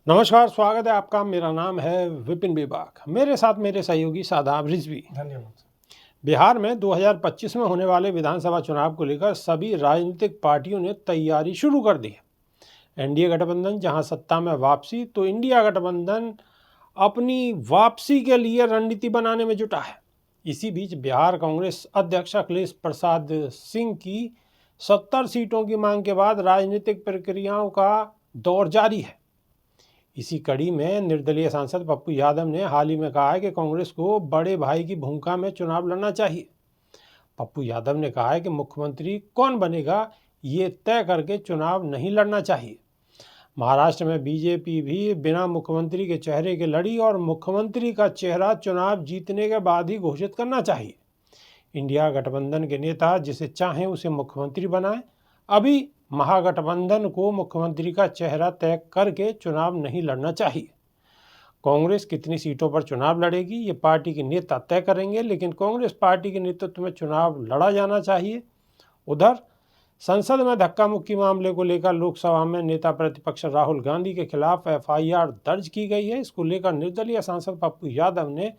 नमस्कार, स्वागत है आपका। मेरा नाम है विपिन बेबाक। मेरे साथ मेरे सहयोगी शादाब रिजवी। धन्यवाद। बिहार में 2025 में होने वाले विधानसभा चुनाव को लेकर सभी राजनीतिक पार्टियों ने तैयारी शुरू कर दी है। एनडीए गठबंधन जहां सत्ता में वापसी, तो इंडिया गठबंधन अपनी वापसी के लिए रणनीति बनाने में जुटा है। इसी बीच बिहार कांग्रेस अध्यक्ष अखिलेश प्रसाद सिंह की 70 सीटों की मांग के बाद राजनीतिक प्रक्रियाओं का दौर जारी है। इसी कड़ी में निर्दलीय सांसद पप्पू यादव ने हाल ही में कहा है कि कांग्रेस को बड़े भाई की भूमिका में चुनाव लड़ना चाहिए। पप्पू यादव ने कहा है कि मुख्यमंत्री कौन बनेगा ये तय करके चुनाव नहीं लड़ना चाहिए। महाराष्ट्र में बीजेपी भी बिना मुख्यमंत्री के चेहरे के लड़ी और मुख्यमंत्री का चेहरा चुनाव जीतने के बाद ही घोषित करना चाहिए। इंडिया गठबंधन के नेता जिसे चाहें उसे मुख्यमंत्री बनाएं। अभी महागठबंधन को मुख्यमंत्री का चेहरा तय करके चुनाव नहीं लड़ना चाहिए। कांग्रेस कितनी सीटों पर चुनाव लड़ेगी ये पार्टी के नेता तय करेंगे, लेकिन कांग्रेस पार्टी के नेतृत्व में चुनाव लड़ा जाना चाहिए। उधर संसद में धक्का मुक्की मामले को लेकर लोकसभा में नेता प्रतिपक्ष राहुल गांधी के खिलाफ एफआईआर दर्ज की गई है। इसको लेकर निर्दलीय सांसद पप्पू यादव ने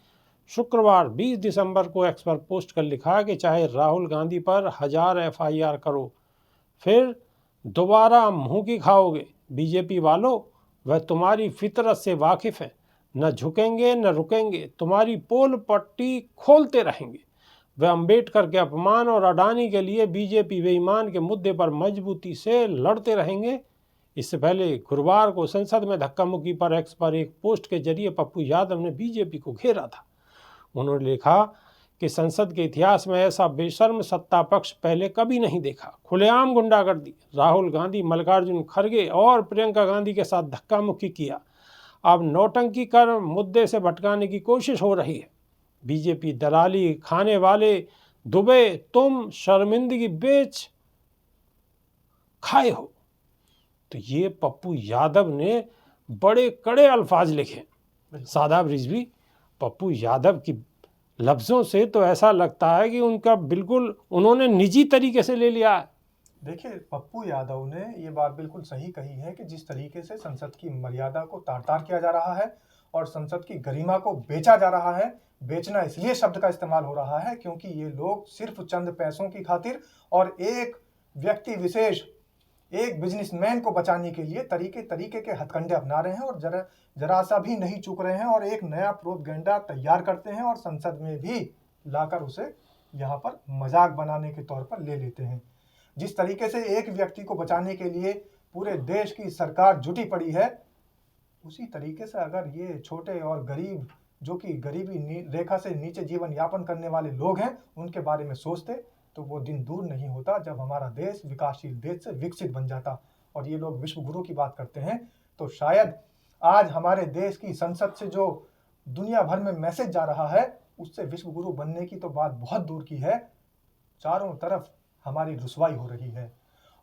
शुक्रवार 20 दिसंबर को एक्स पर पोस्ट कर लिखा कि चाहे राहुल गांधी पर 1000 एफआईआर करो, फिर दोबारा मुंह की खाओगे। बीजेपी वालों, वह तुम्हारी फितरत से वाकिफ है, न झुकेंगे न रुकेंगे, तुम्हारी पोल पट्टी खोलते रहेंगे। वह अंबेडकर के अपमान और अडानी के लिए बीजेपी बेईमान के मुद्दे पर मजबूती से लड़ते रहेंगे। इससे पहले गुरुवार को संसद में धक्का मुक्की पर एक्स पर एक पोस्ट के जरिए पप्पू यादव ने बीजेपी को घेरा था। उन्होंने लिखा कि संसद के इतिहास में ऐसा बेशर्म सत्ता पक्ष पहले कभी नहीं देखा। खुलेआम गुंडागर्दी, राहुल गांधी, मल्लिकार्जुन खड़गे और प्रियंका गांधी के साथ धक्का मुक्की किया। अब नौटंकी कर मुद्दे से भटकाने की कोशिश हो रही है। बीजेपी दलाली खाने वाले दुबे, तुम शर्मिंदगी बेच खाए हो। तो ये पप्पू यादव ने बड़े कड़े अल्फाज लिखे। शादाब रिजवी, पप्पू यादव की लफ्ज़ों से तो ऐसा लगता है कि उनका बिल्कुल उन्होंने निजी तरीके से ले लिया है। देखिए, पप्पू यादव ने ये बात बिल्कुल सही कही है कि जिस तरीके से संसद की मर्यादा को तार-तार किया जा रहा है और संसद की गरिमा को बेचा जा रहा है। बेचना इसलिए शब्द का इस्तेमाल हो रहा है क्योंकि ये लोग सिर्फ चंद पैसों की खातिर और एक व्यक्ति विशेष, एक बिजनेसमैन को बचाने के लिए तरीके तरीके के हथकंडे अपना रहे हैं और जरा सा भी नहीं चूक रहे हैं और एक नया प्रोपगेंडा तैयार करते हैं और संसद में भी लाकर उसे यहाँ पर मजाक बनाने के तौर पर ले लेते हैं। जिस तरीके से एक व्यक्ति को बचाने के लिए पूरे देश की सरकार जुटी पड़ी है, उसी तरीके से अगर ये छोटे और गरीब, जो कि गरीबी रेखा से नीचे जीवन यापन करने वाले लोग हैं, उनके बारे में सोचते तो वो दिन दूर नहीं होता जब हमारा देश विकासशील देश से विकसित बन जाता। और ये लोग विश्व गुरु की बात करते हैं, तो शायद आज हमारे देश की संसद से जो दुनिया भर में मैसेज जा रहा है, उससे विश्व गुरु बनने की तो बात बहुत दूर की है। चारों तरफ हमारी रुसवाई हो रही है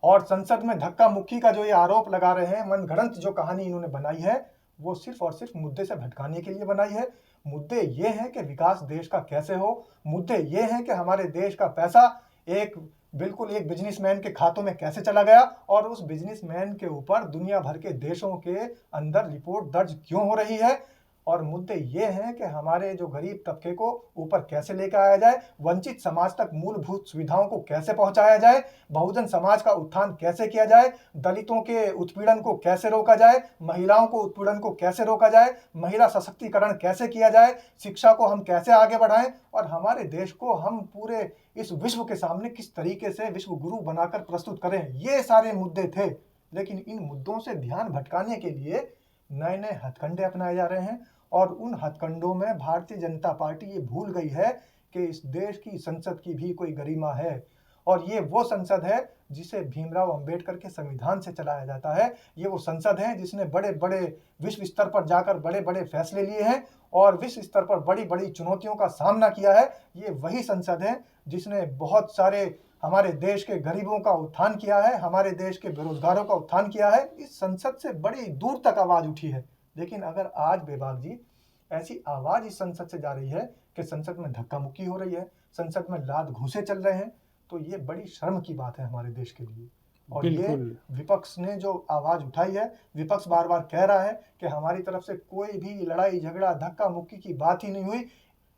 और संसद में धक्का मुक्की का जो ये आरोप लगा रहे हैं, मनगढ़ंत जो कहानी इन्होंने बनाई है, वो सिर्फ और सिर्फ मुद्दे से भटकाने के लिए बनाई है। मुद्दे ये हैं कि विकास देश का कैसे हो, मुद्दे ये हैं कि हमारे देश का पैसा एक बिजनेसमैन के खातों में कैसे चला गया और उस बिजनेसमैन के ऊपर दुनिया भर के देशों के अंदर रिपोर्ट दर्ज क्यों हो रही है। और मुद्दे ये हैं कि हमारे जो गरीब तबके को ऊपर कैसे लेकर आया जाए, वंचित समाज तक मूलभूत सुविधाओं को कैसे पहुंचाया जाए, बहुजन समाज का उत्थान कैसे किया जाए, दलितों के उत्पीड़न को कैसे रोका जाए, महिलाओं को उत्पीड़न को कैसे रोका जाए, महिला सशक्तिकरण कैसे किया जाए, शिक्षा को हम कैसे आगे बढ़ाएं और हमारे देश को हम पूरे इस विश्व के सामने किस तरीके से विश्व गुरु बनाकर प्रस्तुत करें। ये सारे मुद्दे थे, लेकिन इन मुद्दों से ध्यान भटकाने के लिए नए नए हथकंडे अपनाए जा रहे हैं और उन हथकंडों में भारतीय जनता पार्टी ये भूल गई है कि इस देश की संसद की भी कोई गरिमा है और ये वो संसद है जिसे भीमराव अंबेडकर के संविधान से चलाया जाता है। ये वो संसद है जिसने बड़े बड़े विश्व स्तर पर जाकर बड़े बड़े फैसले लिए हैं और विश्व स्तर पर बड़ी बड़ी चुनौतियों का सामना किया है। ये वही संसद है जिसने बहुत सारे हमारे देश के गरीबों का उत्थान किया है, हमारे देश के बेरोजगारों का उत्थान किया है। इस संसद से बड़ी दूर तक आवाज उठी है। लेकिन अगर आज बेबाक जी ऐसी आवाज इस संसद से जा रही है कि संसद में धक्का मुक्की हो रही है, संसद में लात घूंसे चल रहे हैं, तो ये बड़ी शर्म की बात है हमारे देश के लिए। और ये बिल्कुल विपक्ष ने जो आवाज उठाई है, विपक्ष बार बार कह रहा है कि हमारी तरफ से कोई भी लड़ाई झगड़ा धक्का मुक्की की बात ही नहीं हुई।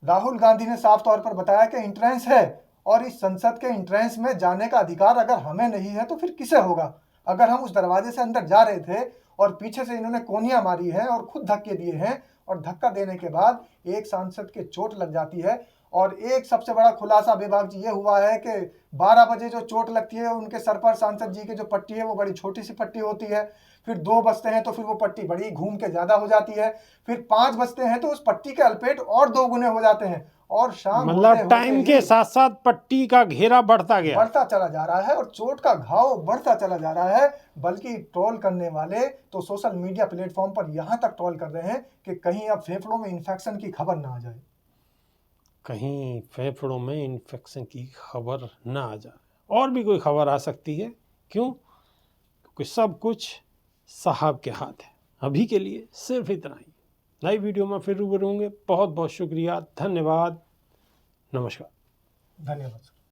राहुल गांधी ने साफ तौर पर बताया कि इंट्रेंस है, और इस संसद के इंट्रेंस में जाने का अधिकार अगर हमें नहीं है तो फिर किसे होगा। अगर हम उस दरवाजे से अंदर जा रहे थे और पीछे से इन्होंने कोनियां मारी हैं और खुद धक्के दिए हैं, और धक्का देने के बाद एक सांसद के चोट लग जाती है। और एक सबसे बड़ा खुलासा बेबाक जी ये हुआ है कि 12 बजे जो चोट लगती है उनके सर पर सांसद जी की जो पट्टी है वो बड़ी छोटी सी पट्टी होती है, फिर 2 बजते हैं तो फिर वो पट्टी बड़ी घूम के ज्यादा हो जाती है, फिर 5 बजते हैं तो उस पट्टी के अल्पेट और 2 गुने हो जाते हैं, और शाम होते मतलब टाइम होते के ही साथ साथ पट्टी का घेरा बढ़ता गया। बढ़ता चला जा रहा है और चोट का घाव बढ़ता चला जा रहा है। बल्कि ट्रोल करने वाले तो सोशल मीडिया प्लेटफॉर्म पर यहां तक ट्रोल कर रहे हैं कि कहीं अब फेफड़ों में इन्फेक्शन की खबर ना आ जाए। कहीं फेफड़ों में इन्फेक्शन की खबर ना आ जाए, और भी कोई खबर आ सकती है। क्यों? क्योंकि सब कुछ साहब के हाथ है। अभी के लिए सिर्फ इतना ही। नई वीडियो में फिर रूबरू होंगे। बहुत बहुत शुक्रिया, धन्यवाद, नमस्कार। धन्यवाद।